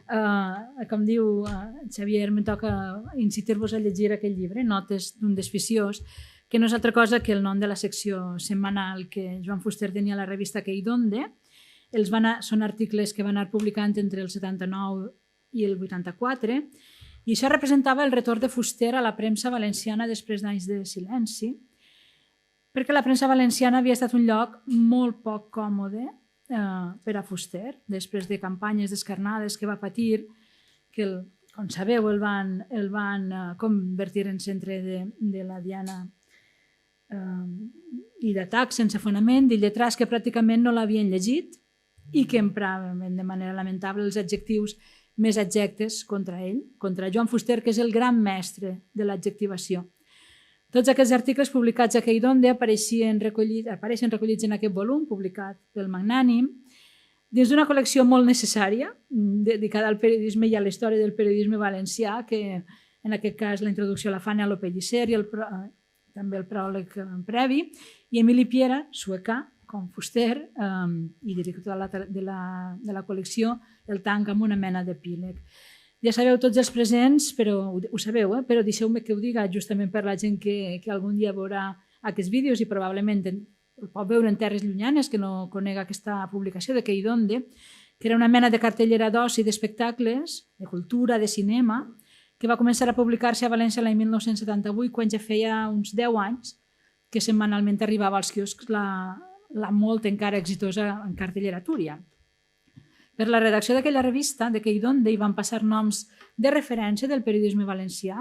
Com diu Xavier, me toca incitar-vos a llegir aquell llibre, Notes d'un desficiós, que no és altra cosa que el nom de la secció setmanal que Joan Fuster tenia a la revista Que i Donde. Són articles que van anar publicant entre el 79 i el 84, i això representava el retorn de Fuster a la premsa valenciana després d'anys de silenci, perquè la premsa valenciana havia estat un lloc molt poc còmode per a Fuster, després de campanyes descarnades que va patir, que, com sabeu, el van convertir en centre de la diana i d'atacs sense fonament, d'illetrats que pràcticament no l'havien llegit i que empraven de manera lamentable els adjectius més adjectes contra ell, contra Joan Fuster, que és el gran mestre de l'adjectivació. Tots aquests articles publicats a Que i Donde apareixen recollits en aquest volum, publicat pel Magnànim, dins d'una col·lecció molt necessària, dedicada al periodisme i a la història del periodisme valencià, que en aquest cas la introducció la fan Alo Pellicer i també el pròleg previ, i Emili Piera, suecà, com Fuster, i director de la col·lecció, el tanca amb una mena d'epíleg. Ja sabeu tots els presents, però ho sabeu, però deixeu-me que ho diga justament per la gent que algun dia veurà aquests vídeos i probablement el pot veure en terres llunyanes, que no conega aquesta publicació de Que i Donde, que era una mena de cartellera d'oci, d'espectacles, de cultura, de cinema, que va començar a publicar-se a València l'any 1978, quan ja feia uns 10 anys que setmanalment arribava als quioscs la molt encara exitosa cartellera Túria. Per la redacció d'aquella revista, de Que i Donde, hi van passar noms de referència del periodisme valencià.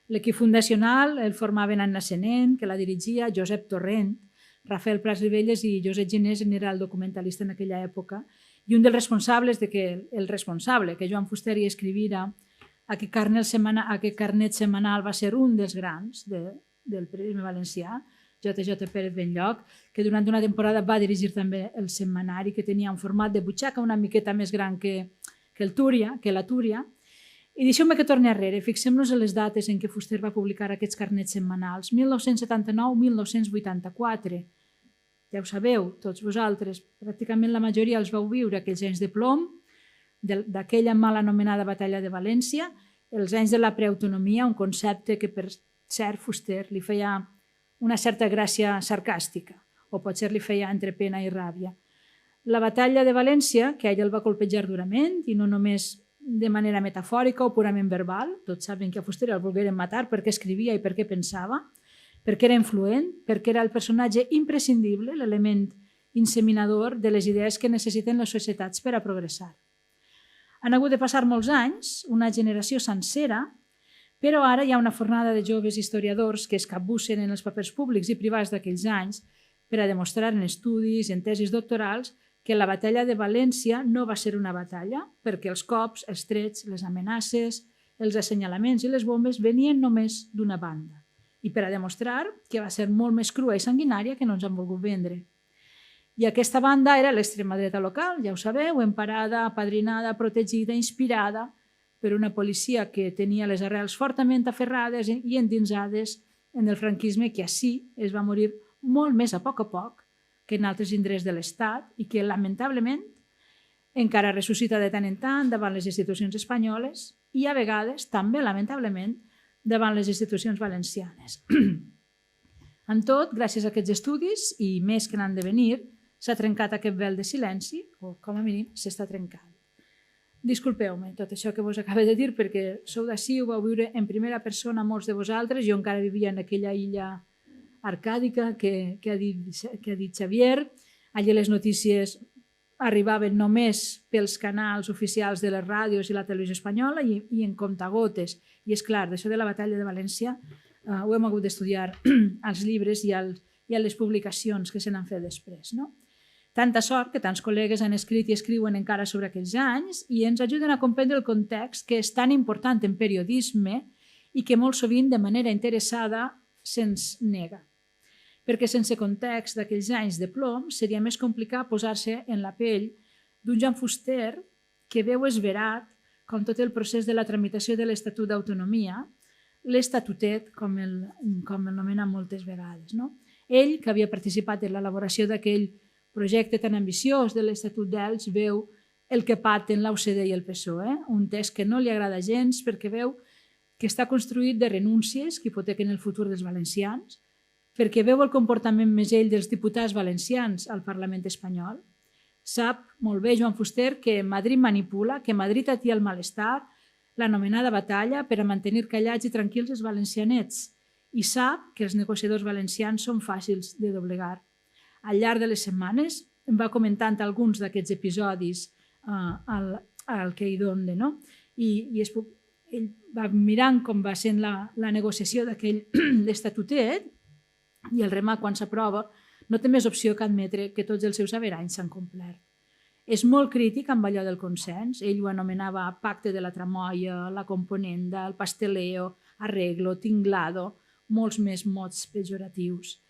L'equip fundacional el formaven Anna Senent, que la dirigia, Josep Torrent, Rafael Prats Ribelles i Josep Ginés era el documentalista en aquella època, i un dels responsables el responsable que Joan Fuster hi escrivira aquest carnet setmanal va ser un dels grans del periodisme valencià, JJ Pérez Benlloc, que durant una temporada va dirigir també el setmanari, que tenia un format de butxaca una miqueta més gran que la Túria. I deixeu-me que torni arrere. Fixem-nos en les dates en què Fuster va publicar aquests carnets setmanals. 1979-1984. Ja ho sabeu, tots vosaltres. Pràcticament la majoria els vau viure aquells anys de plom, d'aquella mal anomenada Batalla de València, els anys de la preautonomia, un concepte que, per cert, Fuster li feia una certa gràcia sarcàstica, o potser li feia entre pena i ràbia. La batalla de València, que a ell el va colpejar durament, i no només de manera metafòrica o purament verbal, tots saben que a Fuster el volgueren matar perquè escrivia i perquè pensava, perquè era influent, perquè era el personatge imprescindible, l'element inseminador de les idees que necessiten les societats per a progressar. Han hagut de passar molts anys, una generació sencera, però ara hi ha una fornada de joves historiadors que es capbussen en els papers públics i privats d'aquells anys per a demostrar en estudis i en tesis doctorals que la batalla de València no va ser una batalla, perquè els cops, els trets, les amenaces, els assenyalaments i les bombes venien només d'una banda, i per a demostrar que va ser molt més crua i sanguinària que no ens han volgut vendre. I aquesta banda era l'extrema dreta local, ja ho sabeu, emparada, apadrinada, protegida, inspirada per una policia que tenia les arrels fortament aferrades i endinsades en el franquisme, que així es va morir molt més a poc que en altres indrets de l'Estat i que, lamentablement, encara ressuscita de tant en tant davant les institucions espanyoles i, a vegades, també, lamentablement, davant les institucions valencianes. En tot, gràcies a aquests estudis, i més que n'han de venir, s'ha trencat aquest vel de silenci, o com a mínim s'està trencant. Disculpeu-me tot això que vos acabo de dir, perquè sou d'ací, ho vau viure en primera persona molts de vosaltres, jo encara vivia en aquella illa arcàdica que ha dit Xavier. Allí les notícies arribaven només pels canals oficials de les ràdios i la televisió espanyola i en comptagotes. I és clar, d'això de la batalla de València ho hem hagut d'estudiar als llibres i a les publicacions que se n'han fet després. Tanta sort que tants col·legues han escrit i escriuen encara sobre aquells anys i ens ajuden a comprendre el context que és tan important en periodisme i que molt sovint de manera interessada se'ns nega. Perquè sense context d'aquells anys de plom seria més complicat posar-se en la pell d'un Joan Fuster que veu esverat com tot el procés de la tramitació de l'Estatut d'Autonomia, l'estatutet, com el nomenen moltes vegades. Ell, que havia participat en l'elaboració d'aquell projecte tan ambiciós de l'Estatut d'Elx, veu el que paten l'OCDE i el PSOE, un text que no li agrada gens perquè veu que està construït de renúncies que hipotequen el futur dels valencians, perquè veu el comportament mesell dels diputats valencians al Parlament espanyol. Sap molt bé Joan Fuster que Madrid manipula, que Madrid atia el malestar, l'anomenada batalla per a mantenir callats i tranquils els valencianets, i sap que els negociadors valencians són fàcils de doblegar. Al llarg de les setmanes em va comentant alguns d'aquests episodis al que hi donde, no? I ell va mirant com va sent la negociació d'aquell estatutet i el remat quan s'aprova no té més opció que admetre que tots els seus averanys s'han complert. És molt crític amb allò del consens, ell ho anomenava pacte de la tramoia, la componenda, el pasteleo, arreglo, tinglado, molts més mots pejoratius.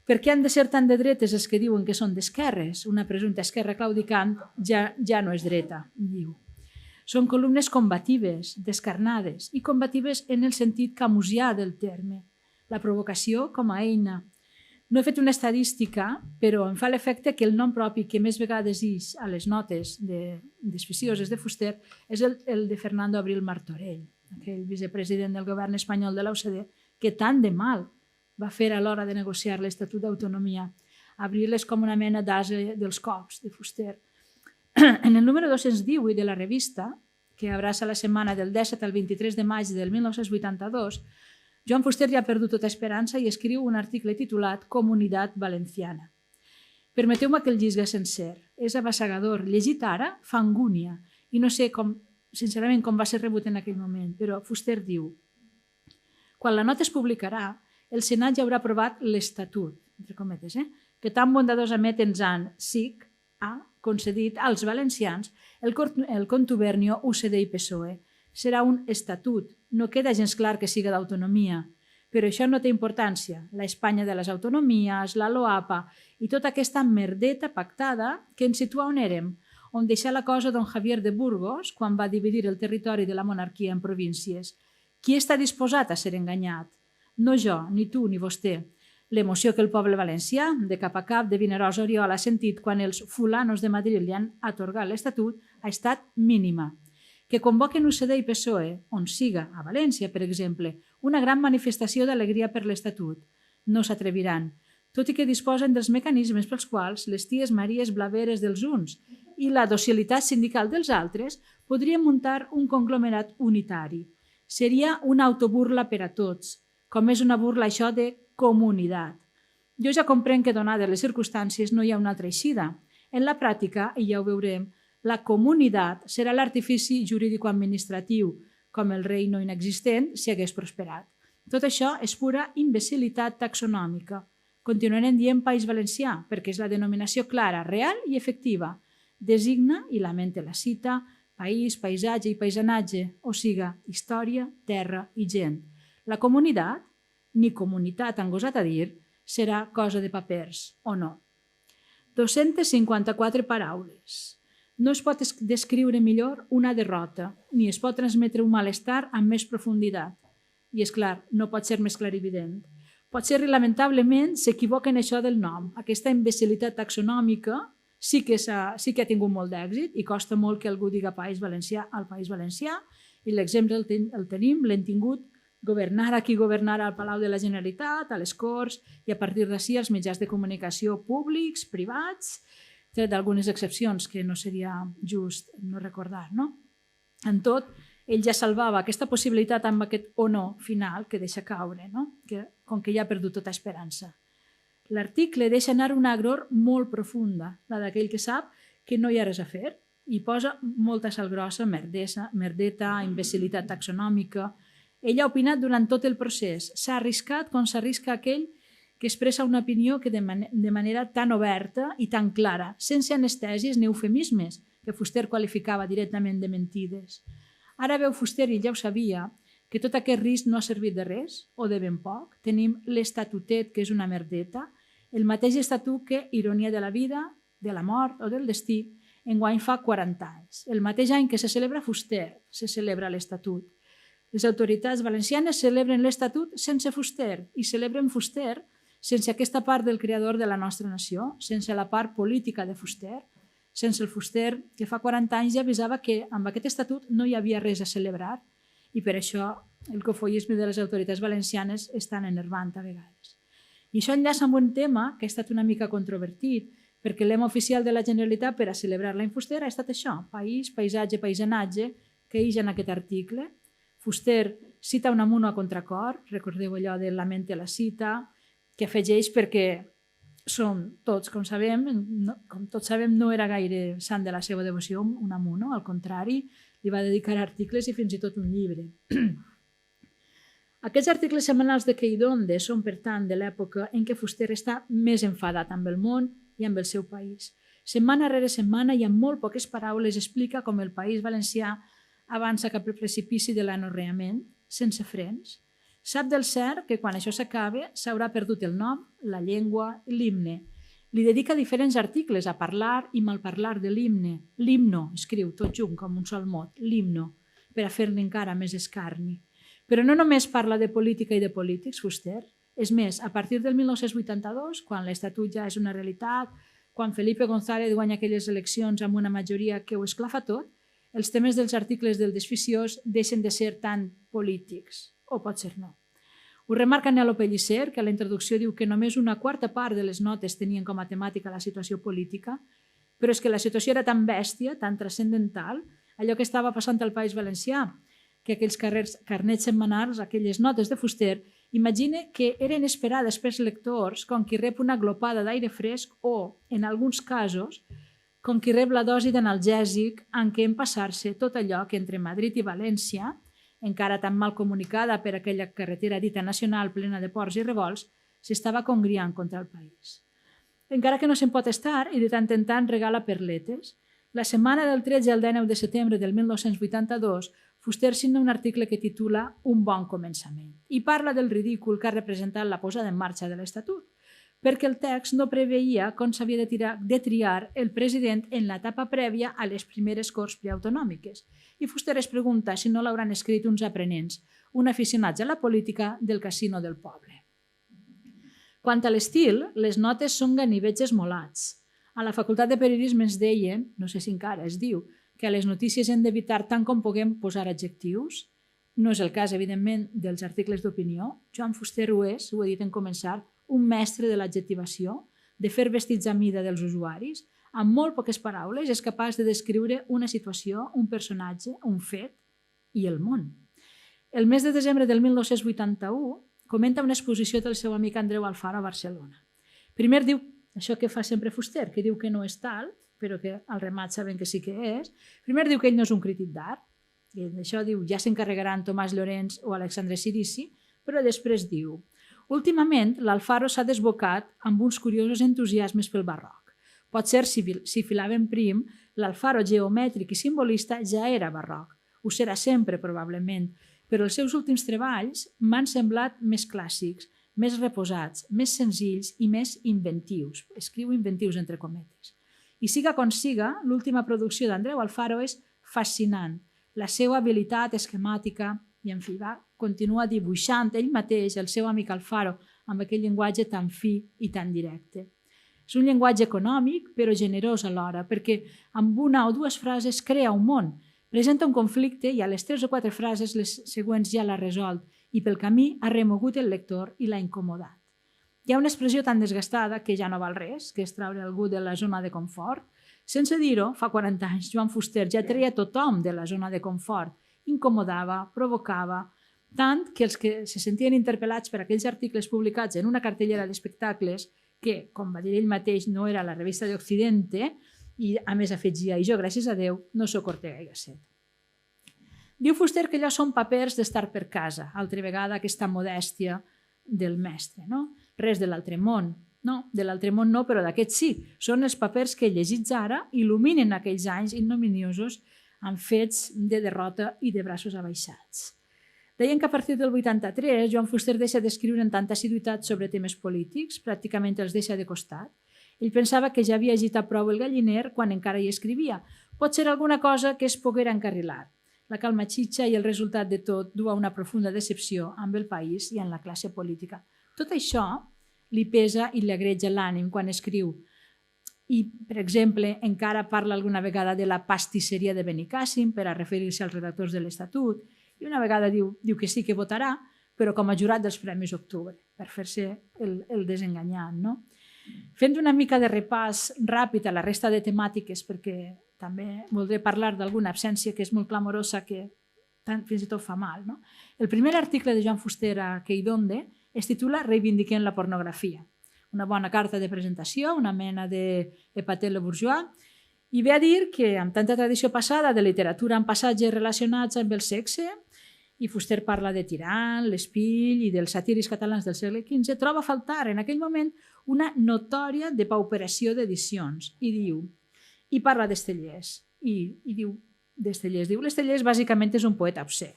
Per què han de ser tan de dretes els que diuen que són d'esquerres? Una presumpta esquerra claudicant ja no és dreta, diu. Són columnes combatives, descarnades, i combatives en el sentit camusià del terme, la provocació com a eina. No he fet una estadística, però em fa l'efecte que el nom propi que més vegades ix a les notes desficioses de Fuster és el de Fernando Abril Martorell, aquell vicepresident del govern espanyol de l'OCDE, que tant de mal va fer a l'hora de negociar l'Estatut d'Autonomia. Abril és com una mena d'ase dels cops de Fuster. En el número 218 de la revista, que abraça la setmana del 17 al 23 de maig del 1982, Joan Fuster ja ha perdut tota esperança i escriu un article titulat Comunitat Valenciana. Permeteu-me que el llisga sencer. És abassegador. Llegit ara fa angúnia i no sé sincerament com va ser rebut en aquell moment, però Fuster diu: quan la nota es publicarà, el Senat ja haurà aprovat l'Estatut, entre cometes, que tan bondadosament ens han, SIC, ha concedit als valencians el contubernio UCD i PSOE. Serà un estatut, no queda gens clar que siga d'autonomia, però això no té importància. La Espanya de les autonomies, la LOAPA i tota aquesta merdeta pactada que ens situa on érem, on deixà la cosa don Javier de Burgos quan va dividir el territori de la monarquia en províncies. Qui està disposat a ser enganyat? No jo, ni tu, ni vostè. L'emoció que el poble valencià, de cap a cap, de Vinaròs a Oriol, ha sentit quan els fulanos de Madrid li han atorgat l'Estatut ha estat mínima. Que convoquen UCD i PSOE, on siga, a València, per exemple, una gran manifestació d'alegria per l'Estatut. No s'atreviran, tot i que disposen dels mecanismes pels quals les ties Maries blaveres dels uns i la docilitat sindical dels altres podrien muntar un conglomerat unitari. Seria una autoburla per a tots, com és una burla això de comunitat. Jo ja comprenc que, donades les circumstàncies, no hi ha una altra eixida. En la pràctica, i ja ho veurem, la comunitat serà l'artifici jurídico-administratiu, com el reino inexistent si hagués prosperat. Tot això és pura imbecilitat taxonòmica. Continuarem dient País Valencià, perquè és la denominació clara, real i efectiva. Designa, i lamenta la cita, país, paisatge i paisatge, o siga, història, terra i gent. La comunitat, ni comunitat han gosat a dir, serà cosa de papers, o no. 254 paraules. No es pot descriure millor una derrota, ni es pot transmetre un malestar amb més profunditat. I, és clar, no pot ser més clarivident. Potser, lamentablement, s'equivoca en això del nom. Aquesta imbecilitat taxonòmica sí que ha tingut molt d'èxit i costa molt que algú diga País Valencià al País Valencià, i l'exemple el tenim, l'hem tingut, governar a qui governarà al Palau de la Generalitat, a les Corts i a partir d'ací als mitjans de comunicació públics, privats, tret d'algunes excepcions que no seria just no recordar. En tot, ell ja salvava aquesta possibilitat amb aquest o no final que deixa caure, com que ja ha perdut tota esperança. L'article deixa anar una agror molt profunda, la d'aquell que sap que no hi ha res a fer, i posa molta sal grossa, merdeta, imbecilitat taxonòmica. Ell ha opinat durant tot el procés, s'ha arriscat com s'arrisca aquell que expressa una opinió que de manera tan oberta i tan clara, sense anestèsies ni eufemismes, que Fuster qualificava directament de mentides. Ara veu Fuster, i ja ho sabia, que tot aquest risc no ha servit de res, o de ben poc. Tenim l'estatutet, que és una merdeta, el mateix estatut que, ironia de la vida, de la mort o del destí, enguany fa 40 anys. El mateix any que se celebra Fuster, se celebra l'Estatut. Les autoritats valencianes celebren l'Estatut sense Fuster i celebren Fuster sense aquesta part del creador de la nostra nació, sense la part política de Fuster. sense el Fuster, que fa 40 anys ja avisava que amb aquest estatut no hi havia res a celebrar i per això el cofoisme de les autoritats valencianes és tan enervant a vegades. I això enllaça amb un tema que ha estat una mica controvertit, perquè el lema oficial de la Generalitat per a celebrar l'any Fuster ha estat això, país, paisatge, paisatge, que ix en aquest article. Fuster cita Unamuno a contracor, recordeu allò de la mente la cita, que afegeix perquè som tots, com tots sabem, no era gaire sant de la seva devoció, Unamuno, al contrari, li va dedicar articles i fins i tot un llibre. Aquests articles setmanals de Queidonde són, per tant, de l'època en què Fuster està més enfadat amb el món i amb el seu país. Setmana rere setmana i amb molt poques paraules explica com el País Valencià avança cap al precipici de l'anorreament, sense frens. Sap del cert que quan això s'acabe s'haurà perdut el nom, la llengua i l'himne. Li dedica diferents articles a parlar i malparlar de l'himne. L'himno, escriu tot junt com un sol mot, l'himno, per a fer-ne encara més escarni. Però no només parla de política i de polítics, Fuster. És més, a partir del 1982, quan l'Estatut ja és una realitat, quan Felipe González guanya aquelles eleccions amb una majoria que ho esclafa tot, els temes dels articles del desficiós deixen de ser tan polítics, o pot ser no. Ho remarca Nelo Pellicer, que a la introducció diu que només una quarta part de les notes tenien com a temàtica la situació política, però és que la situació era tan bèstia, tan transcendental, allò que estava passant al País Valencià, que aquells carnets setmanals, aquelles notes de Fuster, imagina que eren esperades pels lectors com qui rep una glopada d'aire fresc o, en alguns casos, com qui rep la dosi d'analgèsic en què empassar-se tot allò que entre Madrid i València, encara tan mal comunicada per aquella carretera dita nacional plena de ports i revolts, s'estava congriant contra el país. Encara que no se'n pot estar i de tant en tant regala perletes, la setmana del 13 al 19 de setembre del 1982 Fuster signa un article que titula Un bon començament i parla del ridícul que ha representat la posada en marxa de l'Estatut, perquè el text no preveia com s'havia de triar el president en l'etapa prèvia a les primeres Corts preautonòmiques. I Fuster es pregunta si no l'hauran escrit uns aprenents, un aficionats a la política del casino del poble. Quant a l'estil, les notes són ganivetges molats. A la Facultat de Periodisme ens deien, no sé si encara es diu, que a les notícies hem d'evitar tant com puguem posar adjectius. No és el cas, evidentment, dels articles d'opinió. Joan Fuster ho és, ho he dit en començar, un mestre de l'adjectivació, de fer vestits a mida dels usuaris. Amb molt poques paraules és capaç de descriure una situació, un personatge, un fet i el món. El mes de desembre del 1981 comenta una exposició del seu amic Andreu Alfaro a Barcelona. Primer diu això que fa sempre Fuster, que diu que no és tal, però que al remat saben que sí que és. Primer diu que ell no és un crític d'art, i d'això diu ja s'encarregaran Tomàs Llorenç o Alexandre Cirici, però després diu últimament l'Alfaro s'ha desbocat amb uns curiosos entusiasmes pel barroc. Potser si filaven prim, l'Alfaro geomètric i simbolista ja era barroc. Ho serà sempre, probablement, però els seus últims treballs m'han semblat més clàssics, més reposats, més senzills i més inventius. Escriu inventius entre cometes. I siga com siga, l'última producció d'Andreu Alfaro és fascinant. La seva habilitat esquemàtica i, en fi, continua dibuixant ell mateix, el seu amic Alfaro, amb aquell llenguatge tan fi i tan directe. És un llenguatge econòmic, però generós alhora, perquè amb una o dues frases crea un món, presenta un conflicte i a les 3 o 4 frases les següents ja l'ha resolt i pel camí ha remogut el lector i l'ha incomodat. Hi ha una expressió tan desgastada que ja no val res, que és treure algú de la zona de confort. Sense dir-ho, fa 40 anys, Joan Fuster ja treia tothom de la zona de confort, incomodava, provocava, tant que els que se sentien interpel·lats per aquells articles publicats en una cartellera d'espectacles, que, com va dir ell mateix, no era la revista de Occidente, i a més afegia, i jo, gràcies a Déu, no sóc Ortega i Gasset. Diu Fuster que allò són papers d'estar per casa, altra vegada aquesta modèstia del mestre, no? Res de l'altre món. No, de l'altre món no, però d'aquests sí. Són els papers que llegits ara il·luminen aquells anys ignominiosos amb fets de derrota i de braços abaixats. Deien que a partir del 83 Joan Fuster deixa d'escriure amb tanta assiduïtat sobre temes polítics, pràcticament els deixa de costat. Ell pensava que ja havia agitat prou el galliner quan encara hi escrivia. Pot ser alguna cosa que es poguera encarrilar. La calma xitxa i el resultat de tot du a una profunda decepció amb el país i amb la classe política. Tot això li pesa i li agreja l'ànim quan escriu i, per exemple, encara parla alguna vegada de la pastisseria de Benicàssim per a referir-se als redactors de l'Estatut, i una vegada diu que sí que votarà, però com a jurat dels Premis Octubre, per fer-se el desenganyat. No? Fent una mica de repàs ràpid a la resta de temàtiques, perquè també voldré parlar d'alguna absència que és molt clamorosa, que fins i tot fa mal. No? El primer article de Joan Fuster a Queidonde es titula Reivindiquem la pornografia. Una bona carta de presentació, una mena d'Epaté le Bourgeois, i ve a dir que amb tanta tradició passada de literatura amb passatges relacionats amb el sexe, i Fuster parla de Tirant, l'Espill i dels satírics catalans del segle XV, troba a faltar en aquell moment una notòria depauperació d'edicions i parla d'Estellers i diu l'Estellers bàsicament és un poeta obscè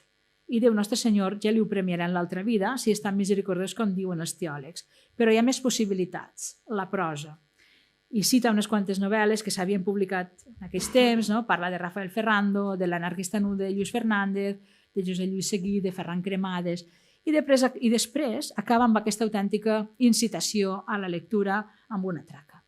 i Déu Nostre Senyor ja li ho premiarà en l'altra vida si és tan misericordiós com diuen els teòlegs, però hi ha més possibilitats, la prosa. I cita unes quantes novel·les que s'havien publicat en aquells temps, no? Parla de Rafael Ferrando, de l'anarquista nu de Lluís Fernández, de Josep Lluís Seguí, de Ferran Cremades, i després acaba amb aquesta autèntica incitació a la lectura amb una traca.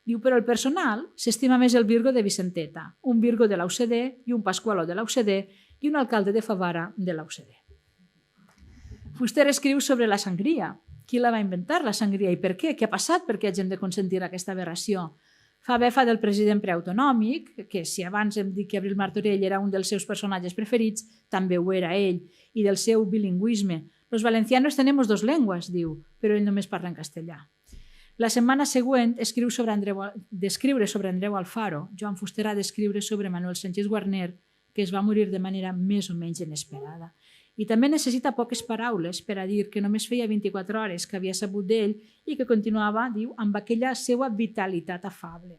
Diu, però el personal s'estima més el Virgo de Vicenteta, un Virgo de la UCD i un Pasqualó de la UCD i un alcalde de Favara de la UCD. Fuster escriu sobre la sangria. Qui la va inventar, la sangria, i per què? Què ha passat perquè hagin de consentir aquesta aberració? Fa befa del president preautonòmic, que si abans hem dit que Abril Martorell era un dels seus personatges preferits, també ho era ell, i del seu bilingüisme. Los valencianos tenemos dos lenguas, diu, però ell només parla en castellà. La setmana següent descriure sobre Andreu Alfaro. Joan Fuster ha d'escriure sobre Manuel Sánchez Guarner, que es va morir de manera més o menys inesperada. I també necessita poques paraules per a dir que només feia 24 hores que havia sabut d'ell i que continuava, diu, amb aquella seva vitalitat afable.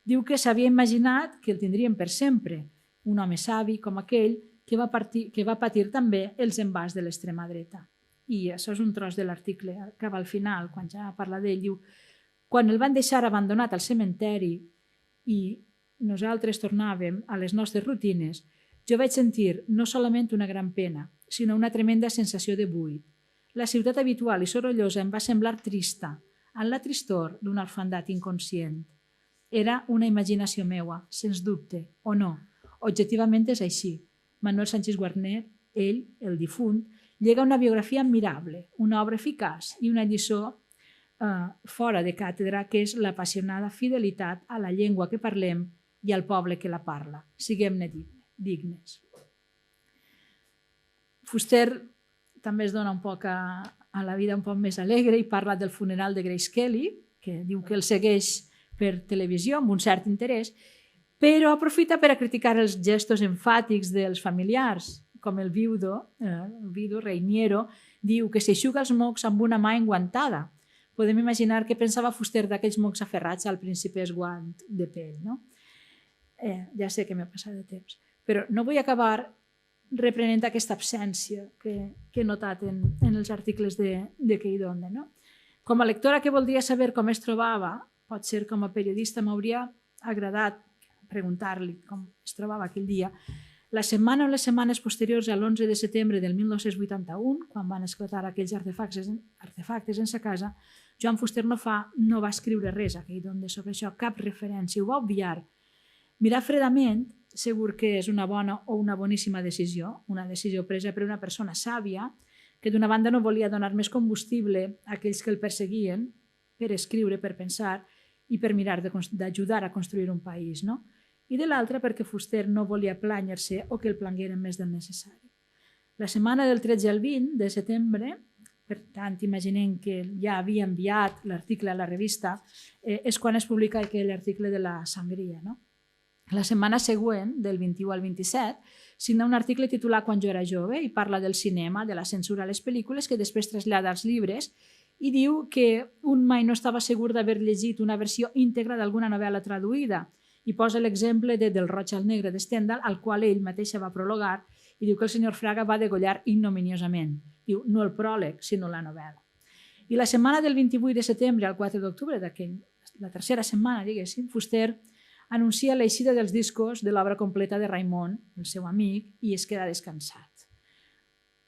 Diu que s'havia imaginat que el tindrien per sempre, un home savi com aquell que va patir també els embats de l'extrema dreta. I això és un tros de l'article, acaba al final, quan ja parla d'ell, diu, quan el van deixar abandonat al cementeri i nosaltres tornàvem a les nostres rutines, jo vaig sentir no solament una gran pena, sinó una tremenda sensació de buit. La ciutat habitual i sorollosa em va semblar trista, amb la tristor d'un orfandat inconscient. Era una imaginació meua, sens dubte, o no. Objectivament és així. Manuel Sánchez Guarner, ell, el difunt, llega una biografia admirable, una obra eficaç i una lliçó fora de càtedra, que és l'apassionada fidelitat a la llengua que parlem i al poble que la parla. Siguem-ne dignes. Fuster també es dona un poc a la vida un poc més alegre i parla del funeral de Grace Kelly, que diu que el segueix per televisió amb un cert interès, però aprofita per a criticar els gestos enfàtics dels familiars, com el viudo Reiniero, diu que s'eixuga els mocs amb una mà enguantada. Podem imaginar què pensava Fuster d'aquells mocs aferrats al principal guant de pell. No? Ja sé que m'he passat de temps, però no vull acabar reprenent aquesta absència que he notat en els articles de Queidonde. No? Com a lectora que voldria saber com es trobava, potser com a periodista m'hauria agradat preguntar-li com es trobava aquell dia. La setmana o les setmanes posteriors a l'11 de setembre del 1981, quan van esclatar aquells artefactes en sa casa, Joan Fuster no va escriure res a Queidonde sobre això, cap referència, ho va obviar. Mirar fredament segur que és una bona o una boníssima decisió, una decisió presa per una persona sàvia que d'una banda no volia donar més combustible a aquells que el perseguien per escriure, per pensar i per mirar d'ajudar a construir un país, no? I de l'altra perquè Fuster no volia plànyer-se o que el plangueren més del necessari. La setmana del 13 al 20 de setembre, per tant, imaginem que ja havia enviat l'article a la revista, és quan es publica aquell article de la sangria, no? La setmana següent, del 21 al 27, signa un article titulat Quan jo era jove i parla del cinema, de la censura a les pel·lícules, que després trasllada als llibres i diu que un mai no estava segur d'haver llegit una versió íntegra d'alguna novel·la traduïda i posa l'exemple de Del roig al negre de Stendhal, al qual ell mateixa va prologar, i diu que el senyor Fraga va degollar ignominiosament. Diu, no el pròleg, sinó la novel·la. I la setmana del 28 de setembre al 4 d'octubre, la tercera setmana, diguéssim, Fuster anuncia l'eixida dels discos de l'obra completa de Raimon, el seu amic, i es queda descansat.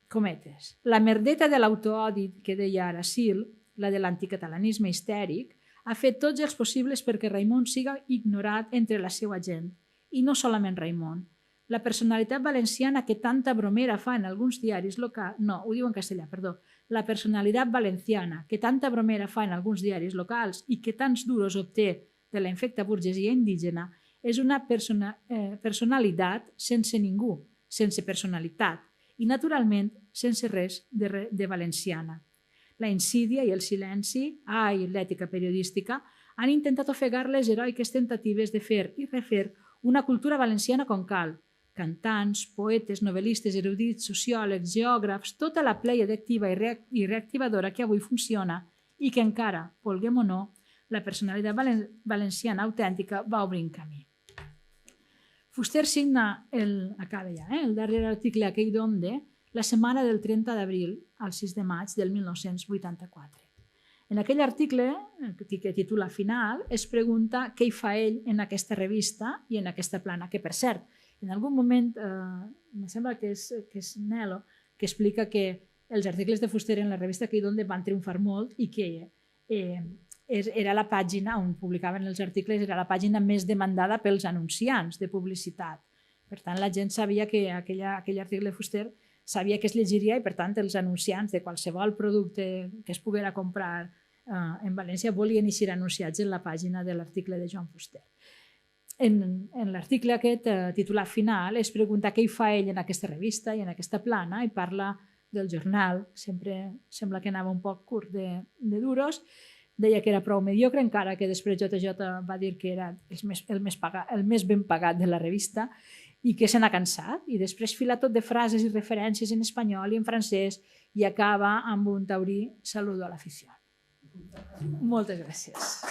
Cometes. La merdeta de l'autoodi que deia Aracil, la de l'anticatalanisme histèric, ha fet tots els possibles perquè Raimon siga ignorat entre la seva gent. I no solament Raimon. La personalitat valenciana que tanta bromera fa en alguns diaris locals... No, ho diu en castellà, perdó. La personalitat valenciana que tanta bromera fa en alguns diaris locals i que tants duros obté de la infecta burgesia indígena és una personalitat sense ningú, sense personalitat i, naturalment, sense res de valenciana. La insídia i el silenci, i l'ètica periodística, han intentat ofegar les heroiques tentatives de fer i refer una cultura valenciana com cal. Cantants, poetes, novel·listes, erudits, sociòlegs, geògrafs, tota la pleia activa i reactivadora que avui funciona i que encara, volguem o no, la personalitat valenciana autèntica va obrint camí. Fuster signa el darrer article aquell d'Onde la setmana del 30 d'abril al 6 de maig del 1984. En aquell article, que titula Final, es pregunta què hi fa ell en aquesta revista i en aquesta plana, que per cert, en algun moment, em sembla que és Nelo, que explica que els articles de Fuster en la revista aquell d'Onde van triomfar molt i que era la pàgina on publicaven els articles, era la pàgina més demandada pels anunciants de publicitat. Per tant, la gent sabia que aquell article de Fuster sabia que es llegiria i, per tant, els anunciants de qualsevol producte que es poguera comprar en València volien eixir anunciats en la pàgina de l'article de Joan Fuster. En l'article aquest, titulat Final, es pregunta què hi fa ell en aquesta revista i en aquesta plana i parla del jornal. Sempre sembla que anava un poc curt de duros. Deia que era prou mediocre, encara que després JJ va dir que era el més ben pagat de la revista i que se n'ha cansat. I després fila tot de frases i referències en espanyol i en francès i acaba amb un taurí saludo a l'afició. Moltes gràcies.